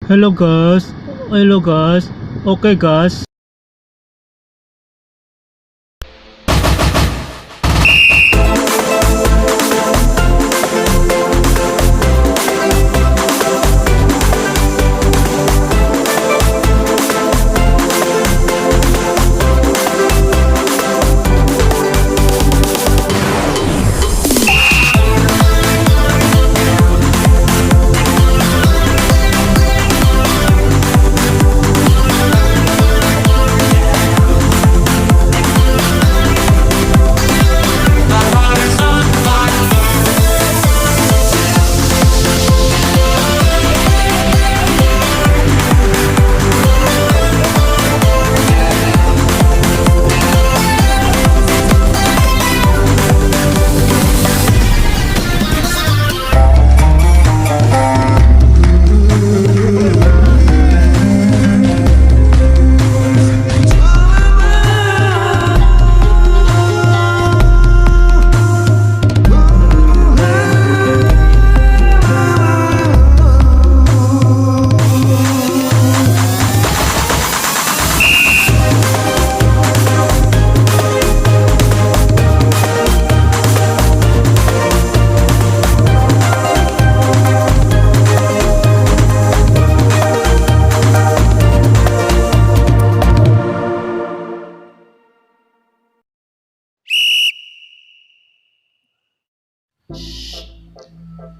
Hello guys, hello guys, okay guys.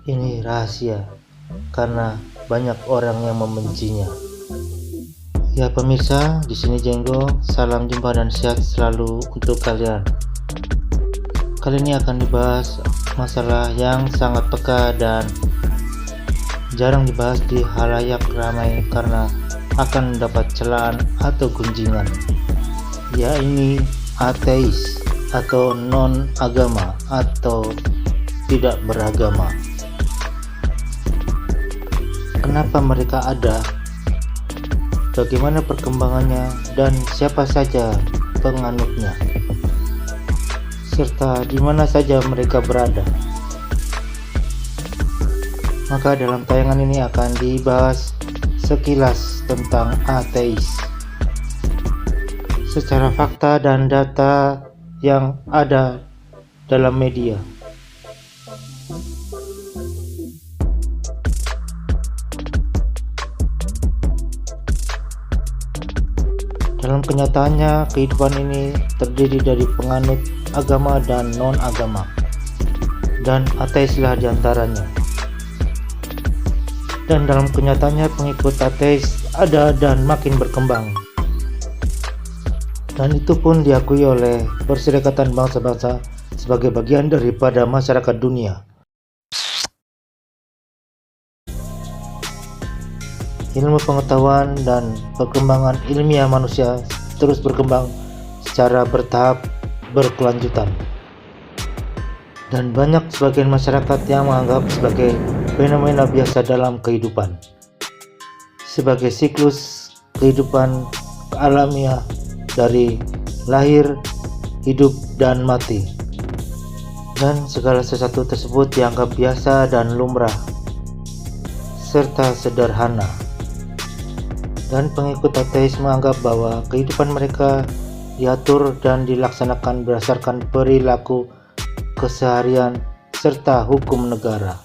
Ini rahasia karena banyak orang yang membencinya. Ya pemirsa, di sini Jenggo. Salam jumpa dan sehat selalu untuk kalian. Kali ini akan dibahas masalah yang sangat peka dan jarang dibahas di halayak ramai karena akan mendapat celaan atau gunjingan. Ya, ini ateis atau non agama atau tidak beragama. Kenapa mereka ada, bagaimana perkembangannya, dan siapa saja penganutnya, serta di mana saja mereka berada. Maka dalam tayangan ini akan dibahas sekilas tentang ateis secara fakta dan data yang ada dalam media. Dalam kenyataannya, kehidupan ini terdiri dari penganut agama dan non-agama, dan ateislah diantaranya. Dan dalam kenyataannya, pengikut ateis ada dan makin berkembang. Dan itu pun diakui oleh Perserikatan Bangsa-Bangsa sebagai bagian daripada masyarakat dunia. Ilmu pengetahuan dan perkembangan ilmiah manusia terus berkembang secara bertahap berkelanjutan. Dan banyak sebagian masyarakat yang menganggap sebagai fenomena biasa dalam kehidupan, sebagai siklus kehidupan alamiah dari lahir, hidup, dan mati. Dan segala sesuatu tersebut dianggap biasa dan lumrah, serta sederhana. Dan pengikut ateis menganggap bahwa kehidupan mereka diatur dan dilaksanakan berdasarkan perilaku keseharian serta hukum negara.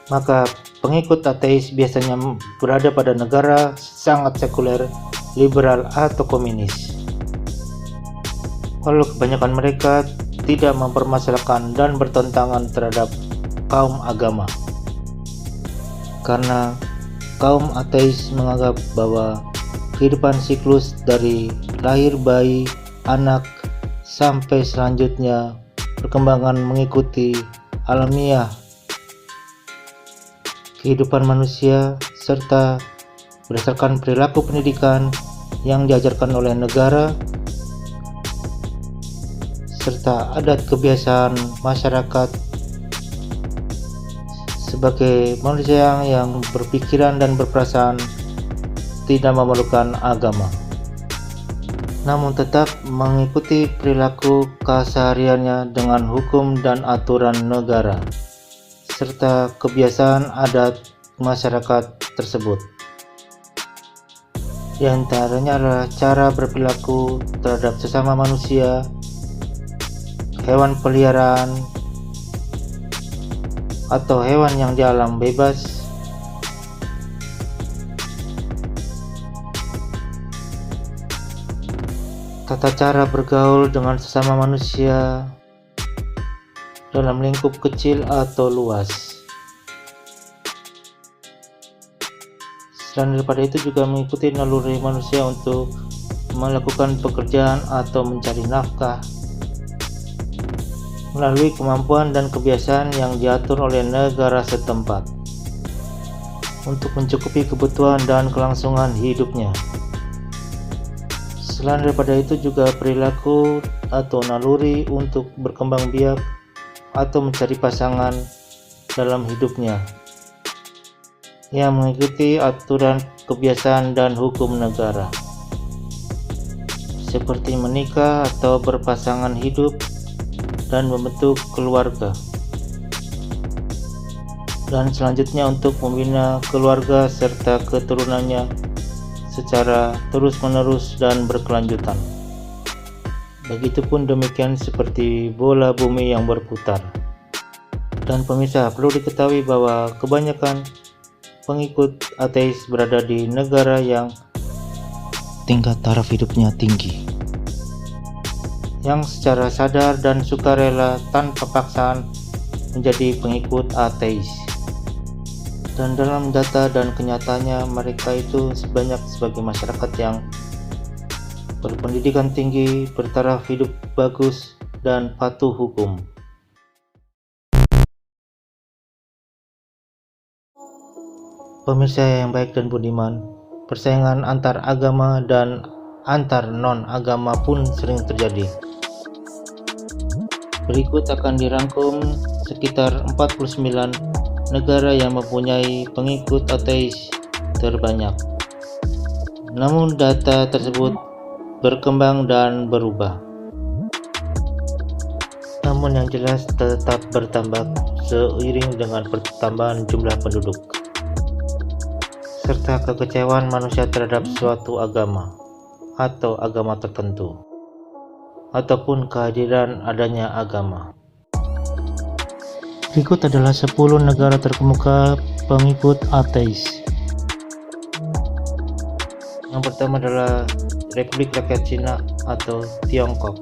Maka pengikut ateis biasanya berada pada negara sangat sekuler, liberal, atau komunis. Walau kebanyakan mereka tidak mempermasalahkan dan bertentangan terhadap kaum agama. Karena kaum ateis menganggap bahwa kehidupan siklus dari lahir bayi, anak, sampai selanjutnya perkembangan mengikuti alamiah kehidupan manusia serta berdasarkan perilaku pendidikan yang diajarkan oleh negara serta adat kebiasaan masyarakat sebagai manusia yang berpikiran dan berperasaan tidak memerlukan agama, namun tetap mengikuti perilaku kesehariannya dengan hukum dan aturan negara serta kebiasaan adat masyarakat tersebut. Di antaranya adalah cara berperilaku terhadap sesama manusia, hewan peliharaan, atau hewan yang di alam bebas, tata cara bergaul dengan sesama manusia dalam lingkup kecil atau luas. Selain daripada itu juga mengikuti naluri manusia untuk melakukan pekerjaan atau mencari nafkah melalui kemampuan dan kebiasaan yang diatur oleh negara setempat untuk mencukupi kebutuhan dan kelangsungan hidupnya. Selain daripada itu juga perilaku atau naluri untuk berkembang biak atau mencari pasangan dalam hidupnya yang mengikuti aturan, kebiasaan, dan hukum negara, seperti menikah atau berpasangan hidup dan membentuk keluarga. Dan selanjutnya untuk membina keluarga serta keturunannya secara terus-menerus dan berkelanjutan. Begitupun demikian seperti bola bumi yang berputar. Dan pemirsa, perlu diketahui bahwa kebanyakan pengikut ateis berada di negara yang tingkat taraf hidupnya tinggi, yang secara sadar dan sukarela tanpa paksaan menjadi pengikut ateis. Dan dalam data dan kenyataannya, mereka itu sebanyak sebagai masyarakat yang berpendidikan tinggi, bertaraf hidup bagus, dan patuh hukum. Pemirsa yang baik dan budiman, persaingan antar agama dan antar non-agama pun sering terjadi. Berikut akan dirangkum sekitar 49 negara yang mempunyai pengikut ateis terbanyak. Namun data tersebut berkembang dan berubah. Namun yang jelas tetap bertambah seiring dengan pertambahan jumlah penduduk, serta kekecewaan manusia terhadap suatu agama atau agama tertentu, ataupun kehadiran adanya agama. Berikut adalah 10 negara terkemuka pengikut ateis. Yang pertama adalah Republik Rakyat Cina atau Tiongkok.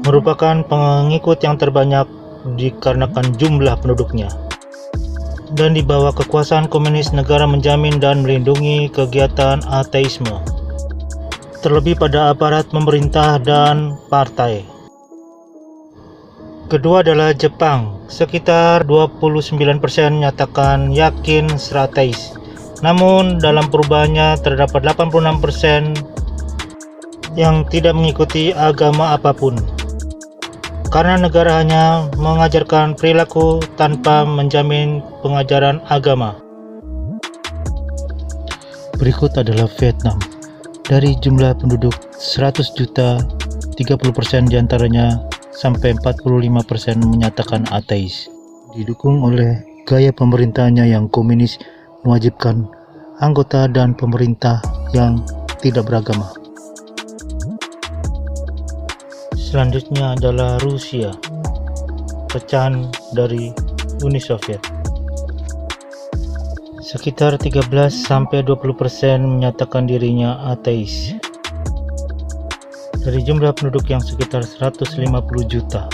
Merupakan pengikut yang terbanyak dikarenakan jumlah penduduknya. Dan di bawah kekuasaan komunis, negara menjamin dan melindungi kegiatan ateisme, terlebih pada aparat pemerintah dan partai. Kedua adalah Jepang. Sekitar 29% menyatakan yakin secara ateis. Namun dalam perubahannya terdapat 86% yang tidak mengikuti agama apapun, karena negara hanya mengajarkan perilaku tanpa menjamin pengajaran agama. Berikut adalah Vietnam. Dari jumlah penduduk 100 juta, 30% diantaranya sampai 45% menyatakan ateis. Didukung oleh gaya pemerintahannya yang komunis, mewajibkan anggota dan pemerintah yang tidak beragama. Selanjutnya adalah Rusia, pecahan dari Uni Soviet. Sekitar 13-20% menyatakan dirinya ateis. Dari jumlah penduduk yang sekitar 150 juta,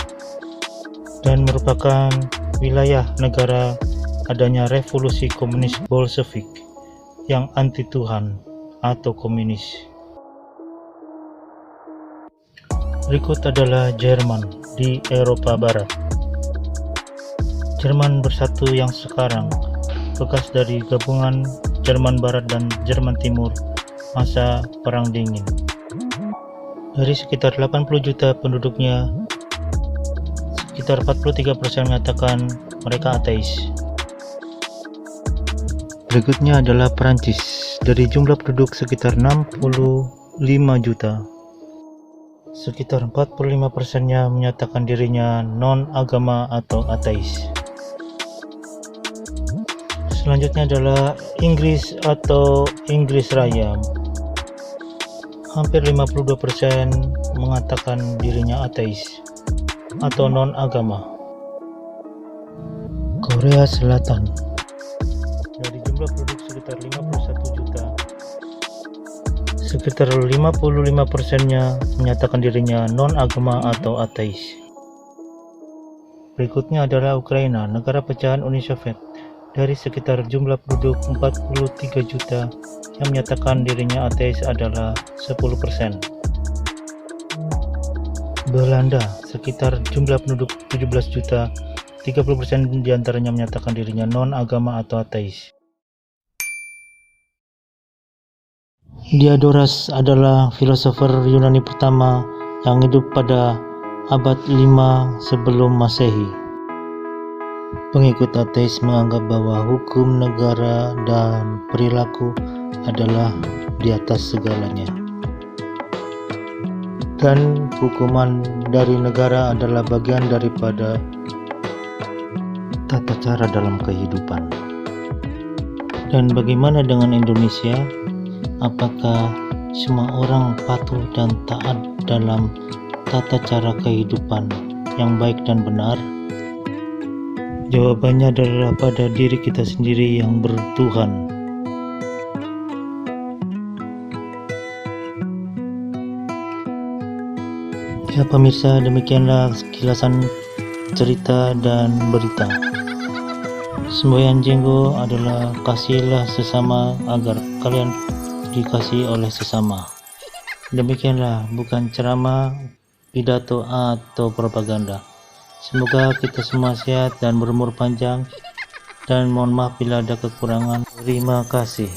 dan merupakan wilayah negara adanya revolusi komunis Bolshevik yang anti Tuhan atau komunis. Berikut adalah Jerman di Eropa Barat. Jerman Bersatu yang sekarang bekas dari gabungan Jerman Barat dan Jerman Timur masa Perang Dingin. Dari sekitar 80 juta penduduknya, sekitar 43% mengatakan mereka ateis. Berikutnya adalah Perancis. Dari jumlah penduduk sekitar 65 juta, sekitar 45%-nya menyatakan dirinya non-agama atau ateis. Selanjutnya adalah Inggris atau Inggris Raya, Hampir 52% mengatakan dirinya ateis atau non-agama. Korea Selatan. Dari jumlah penduduk sekitar 51 juta, sekitar 55%-nya menyatakan dirinya non-agama atau ateis. Berikutnya adalah Ukraina, negara pecahan Uni Soviet. Dari sekitar jumlah penduduk 43 juta, yang menyatakan dirinya ateis adalah 10%. Belanda, sekitar jumlah penduduk 17 juta, 30% diantaranya menyatakan dirinya non-agama atau ateis. Diadoras adalah filosofer Yunani pertama yang hidup pada abad 5 sebelum Masehi. Pengikut ateis menganggap bahwa hukum negara dan perilaku adalah di atas segalanya. Dan hukuman dari negara adalah bagian daripada tata cara dalam kehidupan. Dan bagaimana dengan Indonesia? Apakah semua orang patuh dan taat dalam tata cara kehidupan yang baik dan benar? Jawabannya adalah pada diri kita sendiri yang bertuhan. Ya pemirsa, demikianlah sekilasan cerita dan berita. Semboyan Jenggo adalah kasihilah sesama agar kalian dikasihi oleh sesama. Demikianlah, bukan ceramah, pidato atau propaganda. Semoga kita semua sehat dan berumur panjang, dan mohon maaf bila ada kekurangan. Terima kasih.